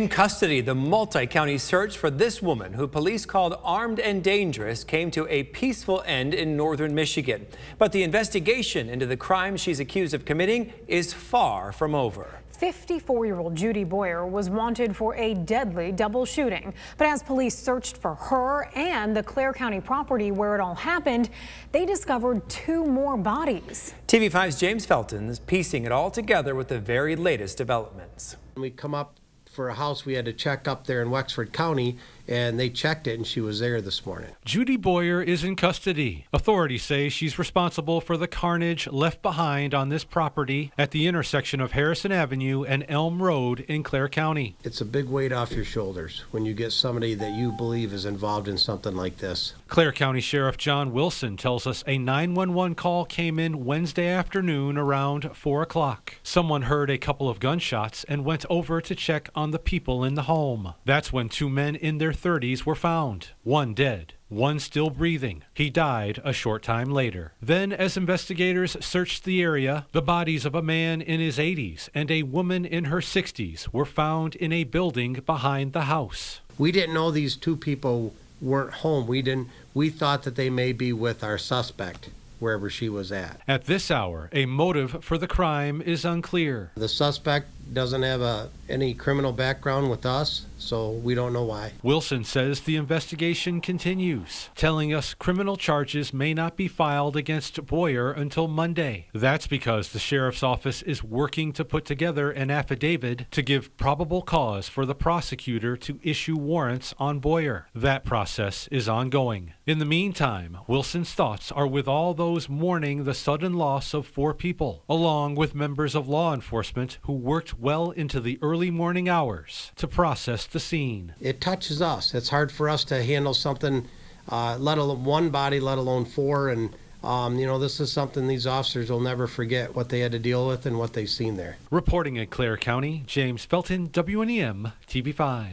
In custody, the multi-county search for this woman, who police called armed and dangerous, came to a peaceful end in northern Michigan. But the investigation into the crime she's accused of committing is far from over. 54-year-old Judy Boyer was wanted for a deadly double shooting. But as police searched for her and the Clare County property where it all happened, they discovered 2 more bodies. TV5's James Felton is piecing it all together with the very latest developments. We come up for a house we had to check up there in Wexford County, and they checked it and she was there this morning. Judy Boyer is in custody. Authorities say she's responsible for the carnage left behind on this property at the intersection of Harrison Avenue and Elm Road in Clare County. It's a big weight off your shoulders when you get somebody that you believe is involved in something like this. Clare County Sheriff John Wilson tells us a 911 call came in Wednesday afternoon around 4 o'clock. Someone heard a couple of gunshots and went over to check on the people in the home. That's when 2 men in their 30s were found. One dead, one still breathing. He died a short time later. Then, as investigators searched the area, the bodies of a man in his 80s and a woman in her 60s were found in a building behind the house. We didn't know these 2 people weren't home. We thought that they may be with our suspect wherever she was at. At this hour, a motive for the crime is unclear. The suspect doesn't have any criminal background with us, so we don't know why. Wilson says the investigation continues, telling us criminal charges may not be filed against Boyer until Monday. That's because the sheriff's office is working to put together an affidavit to give probable cause for the prosecutor to issue warrants on Boyer. That process is ongoing. In the meantime, Wilson's thoughts are with all those mourning the sudden loss of 4 people, along with members of law enforcement who worked well into the early morning hours to process the scene. It touches us. It's hard for us to handle something, let alone 1 body, let alone 4. And, this is something these officers will never forget, what they had to deal with and what they've seen there. Reporting in Clare County, James Felton, WNEM, TV5.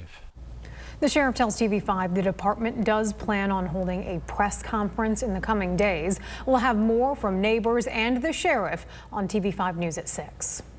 The sheriff tells TV5 the department does plan on holding a press conference in the coming days. We'll have more from neighbors and the sheriff on TV5 News at 6.